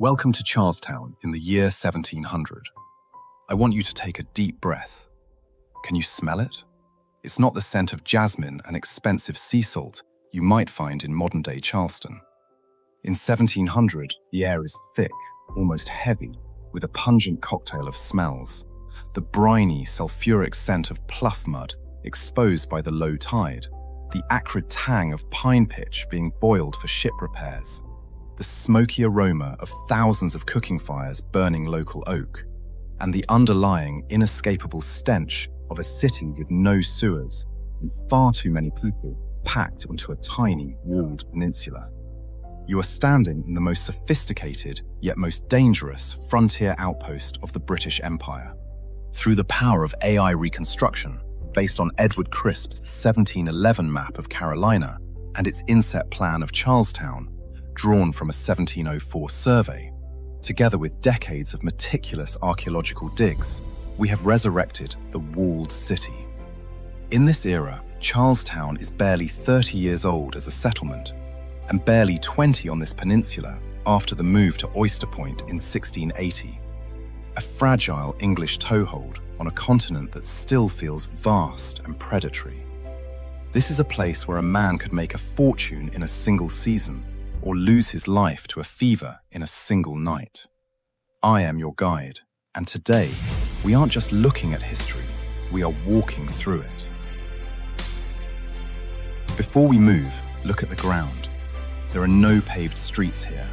Welcome to Charlestown in the year 1700. I want you to take a deep breath. Can you smell it? It's not the scent of jasmine and expensive sea salt you might find in modern-day Charleston. In 1700, the air is thick, almost heavy, with a pungent cocktail of smells. The briny, sulfuric scent of pluff mud exposed by the low tide, the acrid tang of pine pitch being boiled for ship repairs, the smoky aroma of thousands of cooking fires burning local oak, and the underlying, inescapable stench of a city with no sewers and far too many people packed onto a tiny, walled peninsula. You are standing in the most sophisticated, yet most dangerous, frontier outpost of the British Empire. Through the power of AI reconstruction, based on Edward Crisp's 1711 map of Carolina and its inset plan of Charlestown, drawn from a 1704 survey, together with decades of meticulous archaeological digs, we have resurrected the walled city. In this era, Charlestown is barely 30 years old as a settlement, and barely 20 on this peninsula after the move to Oyster Point in 1680. A fragile English toehold on a continent that still feels vast and predatory. This is a place where a man could make a fortune in a single season, or lose his life to a fever in a single night. I am your guide, and today, we aren't just looking at history, we are walking through it. Before we move, look at the ground. There are no paved streets here.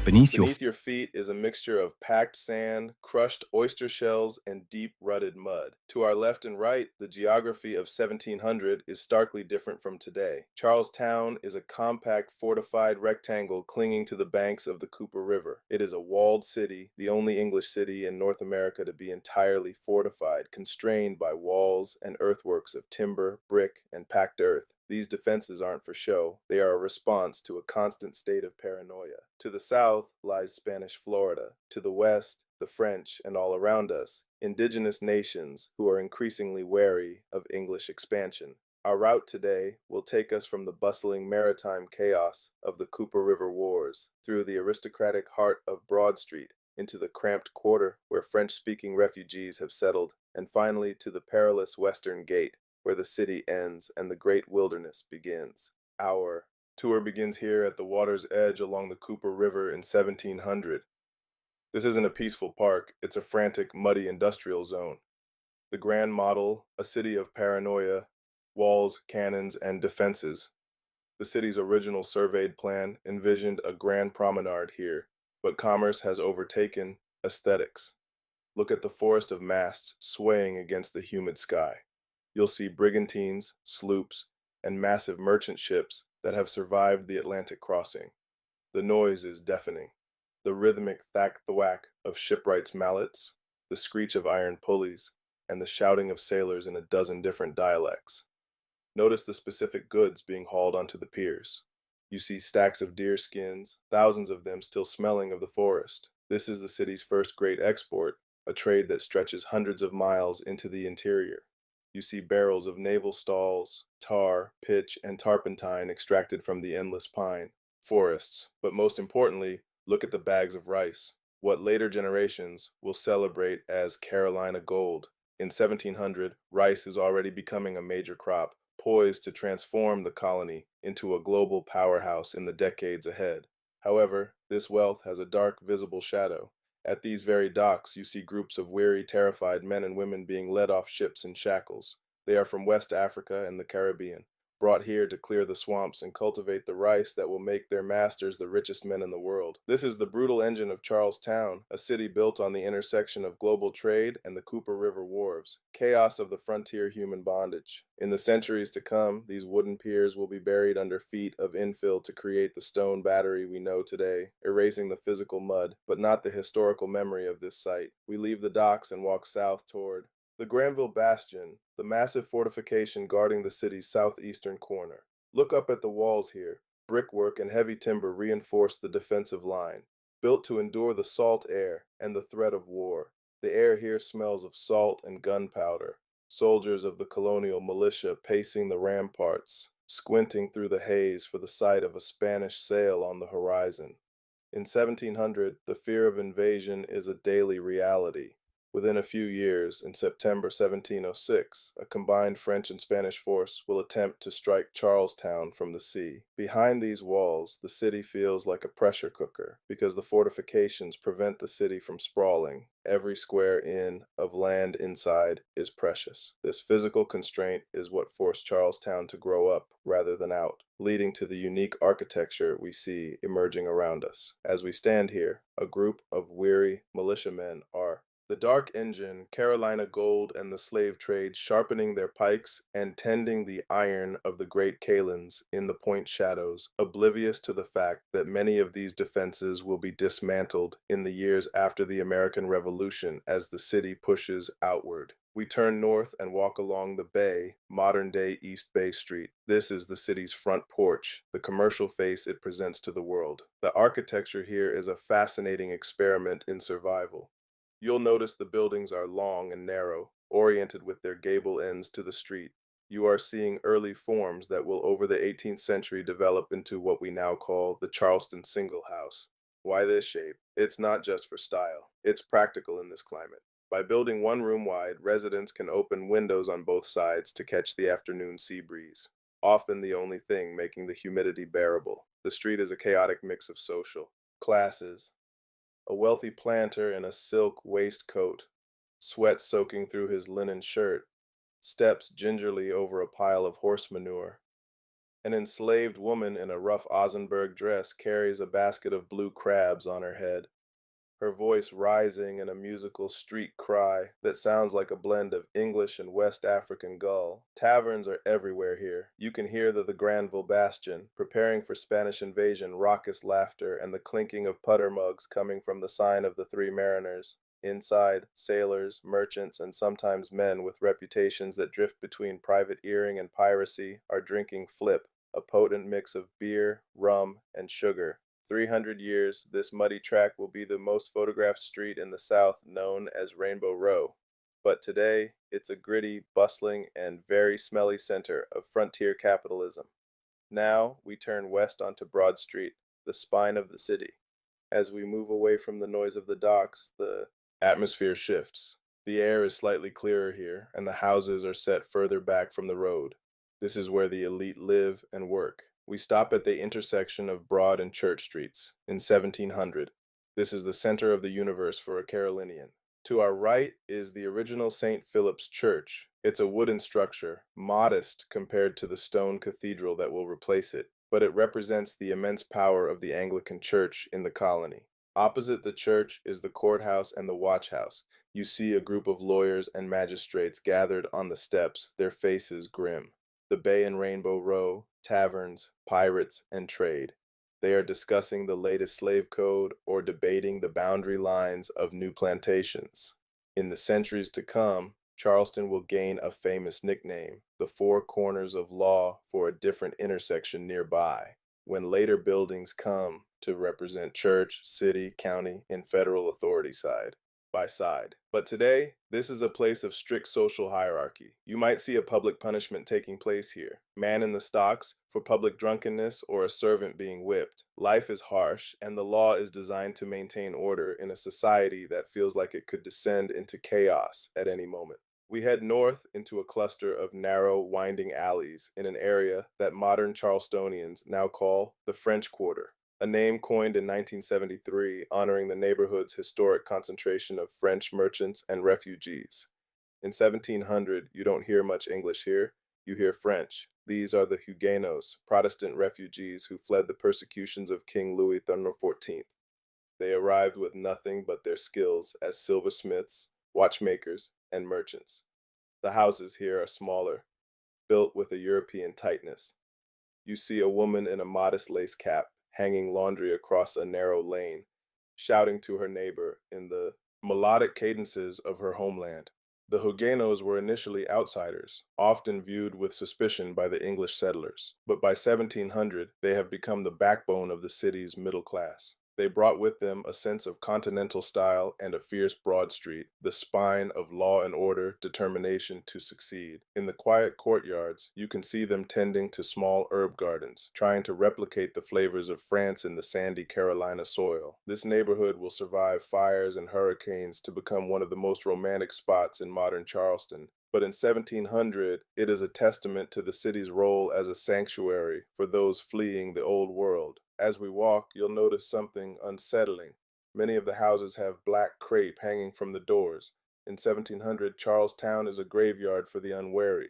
Beneath your feet is a mixture of packed sand, crushed oyster shells, and deep rutted mud. To our left and right, the geography of 1700 is starkly different from today. Charlestown is a compact, fortified rectangle clinging to the banks of the Cooper River. It is a walled city, the only English city in North America to be entirely fortified, constrained by walls and earthworks of timber, brick, and packed earth. These defenses aren't for show. They are a response to a constant state of paranoia. To the south lies Spanish Florida. To the west, the French, and all around us, indigenous nations who are increasingly wary of English expansion. Our route today will take us from the bustling maritime chaos of the Cooper River Wars, through the aristocratic heart of Broad Street, into the cramped quarter where French-speaking refugees have settled, and finally to the perilous Western Gate, where the city ends and the great wilderness begins. Our tour begins here at the water's edge along the Cooper River in 1700. This isn't a peaceful park, it's a frantic, muddy industrial zone. The grand model, a city of paranoia, walls, cannons, and defenses. The city's original surveyed plan envisioned a grand promenade here, but commerce has overtaken aesthetics. Look at the forest of masts swaying against the humid sky. You'll see brigantines, sloops, and massive merchant ships that have survived the Atlantic crossing. The noise is deafening. The rhythmic thack-thwack of shipwrights' mallets, the screech of iron pulleys, and the shouting of sailors in a dozen different dialects. Notice the specific goods being hauled onto the piers. You see stacks of deer skins, thousands of them still smelling of the forest. This is the city's first great export, a trade that stretches hundreds of miles into the interior. You see barrels of naval stalls, tar, pitch, and turpentine extracted from the endless pine forests. But most importantly, look at the bags of rice, what later generations will celebrate as Carolina gold. In 1700, rice is already becoming a major crop, poised to transform the colony into a global powerhouse in the decades ahead. However, this wealth has a dark, visible shadow. At these very docks, you see groups of weary, terrified men and women being led off ships in shackles. They are from West Africa and the Caribbean, brought here to clear the swamps and cultivate the rice that will make their masters the richest men in the world. This is the brutal engine of Charlestown, a city built on the intersection of global trade and the Cooper River wharves. Chaos of the frontier human bondage. In the centuries to come, these wooden piers will be buried under feet of infill to create the stone battery we know today, erasing the physical mud, but not the historical memory of this site. We leave the docks and walk south toward the Granville Bastion, the massive fortification guarding the city's southeastern corner. Look up at the walls here. Brickwork and heavy timber reinforce the defensive line, built to endure the salt air and the threat of war. The air here smells of salt and gunpowder. Soldiers of the Colonial militia pacing the ramparts, squinting through the haze for the sight of a Spanish sail on the horizon. In 1700, the fear of invasion is a daily reality. Within a few years, in September 1706, a combined French and Spanish force will attempt to strike Charlestown from the sea. Behind these walls, the city feels like a pressure cooker because the fortifications prevent the city from sprawling. Every square inch of land inside is precious. This physical constraint is what forced Charlestown to grow up rather than out, leading to the unique architecture we see emerging around us. As we stand here, a group of weary militiamen are the dark engine, Carolina gold, and the slave trade sharpening their pikes and tending the iron of the great kalins in the point shadows, oblivious to the fact that many of these defenses will be dismantled in the years after the American Revolution as the city pushes outward. We turn north and walk along the bay, modern-day East Bay Street. This is the city's front porch, the commercial face it presents to the world. The architecture here is a fascinating experiment in survival. You'll notice the buildings are long and narrow, oriented with their gable ends to the street. You are seeing early forms that will over the 18th century develop into what we now call the Charleston single house. Why this shape? It's not just for style. It's practical in this climate. By building one room wide, residents can open windows on both sides to catch the afternoon sea breeze, often the only thing making the humidity bearable. The street is a chaotic mix of social classes, a wealthy planter in a silk waistcoat, sweat soaking through his linen shirt, steps gingerly over a pile of horse manure. An enslaved woman in a rough Ozenberg dress carries a basket of blue crabs on her head, her voice rising in a musical street cry that sounds like a blend of English and West African gull. Taverns are everywhere here. You can hear the Granville Bastion, preparing for Spanish invasion, raucous laughter, and the clinking of putter mugs coming from the sign of the Three Mariners. Inside, sailors, merchants, and sometimes men with reputations that drift between privateering and piracy are drinking flip, a potent mix of beer, rum, and sugar. 300 years, this muddy track will be the most photographed street in the South, known as Rainbow Row. But today, it's a gritty, bustling, and very smelly center of frontier capitalism. Now, we turn west onto Broad Street, the spine of the city. As we move away from the noise of the docks, the atmosphere shifts. The air is slightly clearer here, and the houses are set further back from the road. This is where the elite live and work. We stop at the intersection of Broad and Church Streets in 1700. This is the center of the universe for a Carolinian. To our right is the original St. Philip's Church. It's a wooden structure, modest compared to the stone cathedral that will replace it, but it represents the immense power of the Anglican Church in the colony. Opposite the church is the courthouse and the watch house. You see a group of lawyers and magistrates gathered on the steps, their faces grim. The Bay and Rainbow Row, taverns, pirates, and trade. They are discussing the latest slave code or debating the boundary lines of new plantations. In the centuries to come, Charleston will gain a famous nickname, the Four Corners of Law, for a different intersection nearby, when later buildings come to represent church, city, county, and federal authority side by side. But today, this is a place of strict social hierarchy. You might see a public punishment taking place here. Man in the stocks for public drunkenness or a servant being whipped. Life is harsh, and the law is designed to maintain order in a society that feels like it could descend into chaos at any moment. We head north into a cluster of narrow, winding alleys in an area that modern Charlestonians now call the French Quarter, a name coined in 1973 honoring the neighborhood's historic concentration of French merchants and refugees. In 1700, you don't hear much English here, you hear French. These are the Huguenots, Protestant refugees who fled the persecutions of King Louis XIV. They arrived with nothing but their skills as silversmiths, watchmakers, and merchants. The houses here are smaller, built with a European tightness. You see a woman in a modest lace cap, hanging laundry across a narrow lane, shouting to her neighbor in the melodic cadences of her homeland. The Huguenots were initially outsiders, often viewed with suspicion by the English settlers, but by 1700 they have become the backbone of the city's middle class. They brought with them a sense of continental style and a fierce Broad Street, the spine of law and order, determination to succeed. In the quiet courtyards, you can see them tending to small herb gardens, trying to replicate the flavors of France in the sandy Carolina soil. This neighborhood will survive fires and hurricanes to become one of the most romantic spots in modern Charleston. But in 1700, it is a testament to the city's role as a sanctuary for those fleeing the old world. As we walk, you'll notice something unsettling. Many of the houses have black crepe hanging from the doors. In 1700, Charlestown is a graveyard for the unwary.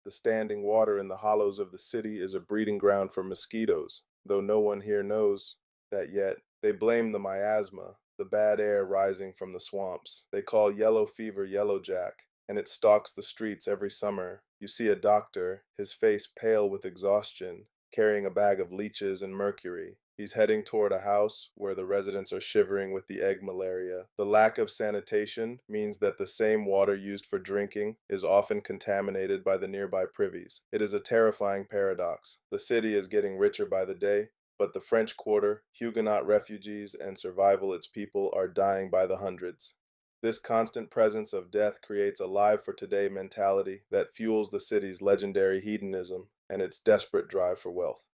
The standing water in the hollows of the city is a breeding ground for mosquitoes, though no one here knows that yet. They blame the miasma, the bad air rising from the swamps. They call yellow fever yellow jack, and it stalks the streets every summer. You see a doctor, his face pale with exhaustion, carrying a bag of leeches and mercury. He's heading toward a house where the residents are shivering with the egg malaria. The lack of sanitation means that the same water used for drinking is often contaminated by the nearby privies. It is a terrifying paradox. The city is getting richer by the day, but the French Quarter, Huguenot refugees, and survival its people are dying by the hundreds. This constant presence of death creates a live-for-today mentality that fuels the city's legendary hedonism and its desperate drive for wealth.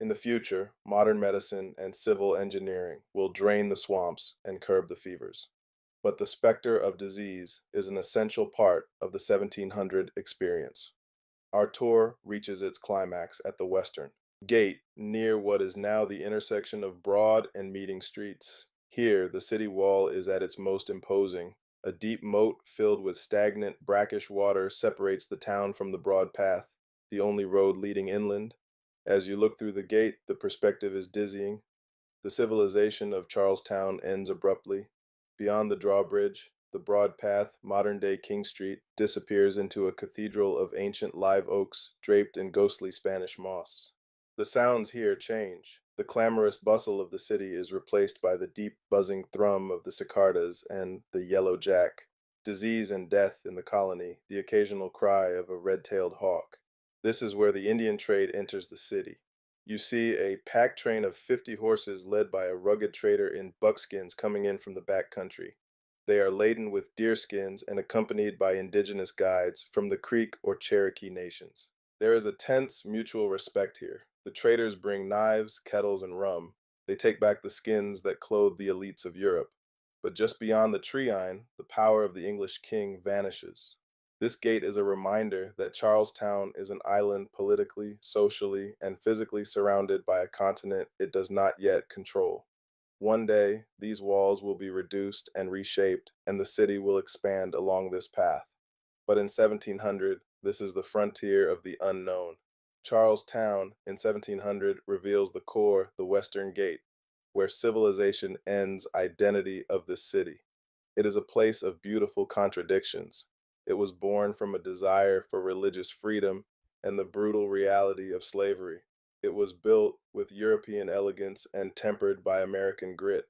In the future, modern medicine and civil engineering will drain the swamps and curb the fevers. But the specter of disease is an essential part of the 1700 experience. Our tour reaches its climax at the Western Gate, near what is now the intersection of Broad and Meeting Streets. Here, the city wall is at its most imposing. A deep moat filled with stagnant, brackish water separates the town from the broad path, the only road leading inland. As you look through the gate, the perspective is dizzying. The civilization of Charlestown ends abruptly. Beyond the drawbridge, the broad path, modern-day King Street, disappears into a cathedral of ancient live oaks draped in ghostly Spanish moss. The sounds here change. The clamorous bustle of the city is replaced by the deep buzzing thrum of the cicadas and the yellow jack. Disease and death in the colony, the occasional cry of a red-tailed hawk. This is where the Indian trade enters the city. You see a pack train of 50 horses led by a rugged trader in buckskins coming in from the back country. They are laden with deerskins and accompanied by indigenous guides from the Creek or Cherokee nations. There is a tense mutual respect here. The traders bring knives, kettles, and rum. They take back the skins that clothe the elites of Europe. But just beyond the treine, the power of the English king vanishes. This gate is a reminder that Charlestown is an island politically, socially, and physically surrounded by a continent it does not yet control. One day, these walls will be reduced and reshaped, and the city will expand along this path. But in 1700, this is the frontier of the unknown. Charlestown in 1700 reveals the core, the Western Gate, where civilization ends identity of the city. It is a place of beautiful contradictions. It was born from a desire for religious freedom and the brutal reality of slavery. It was built with European elegance and tempered by American grit.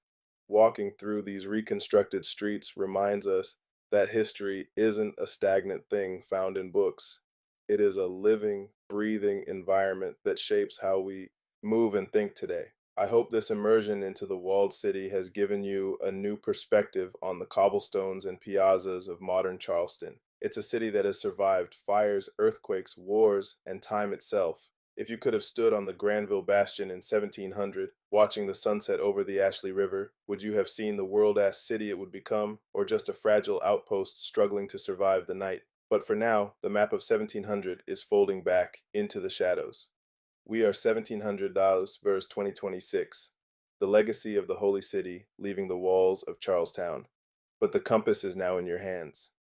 Walking through these reconstructed streets reminds us that history isn't a stagnant thing found in books. It is a living, breathing environment that shapes how we move and think today. I hope this immersion into the walled city has given you a new perspective on the cobblestones and piazzas of modern Charleston. It's a city that has survived fires, earthquakes, wars, and time itself. If you could have stood on the Granville Bastion in 1700, watching the sunset over the Ashley River, would you have seen the world-ass city it would become, or just a fragile outpost struggling to survive the night? But for now, the map of 1700 is folding back into the shadows. We are $1,700 verse 2026, the legacy of the Holy City leaving the walls of Charlestown. But the compass is now in your hands.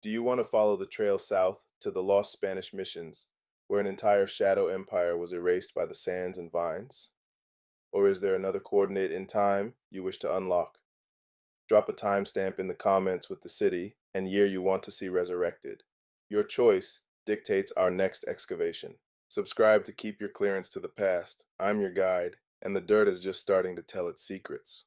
Do you want to follow the trail south to the lost Spanish missions, where an entire shadow empire was erased by the sands and vines? Or is there another coordinate in time you wish to unlock? Drop a timestamp in the comments with the city and year you want to see resurrected. Your choice dictates our next excavation. Subscribe to keep your clearance to the past. I'm your guide, and the dirt is just starting to tell its secrets.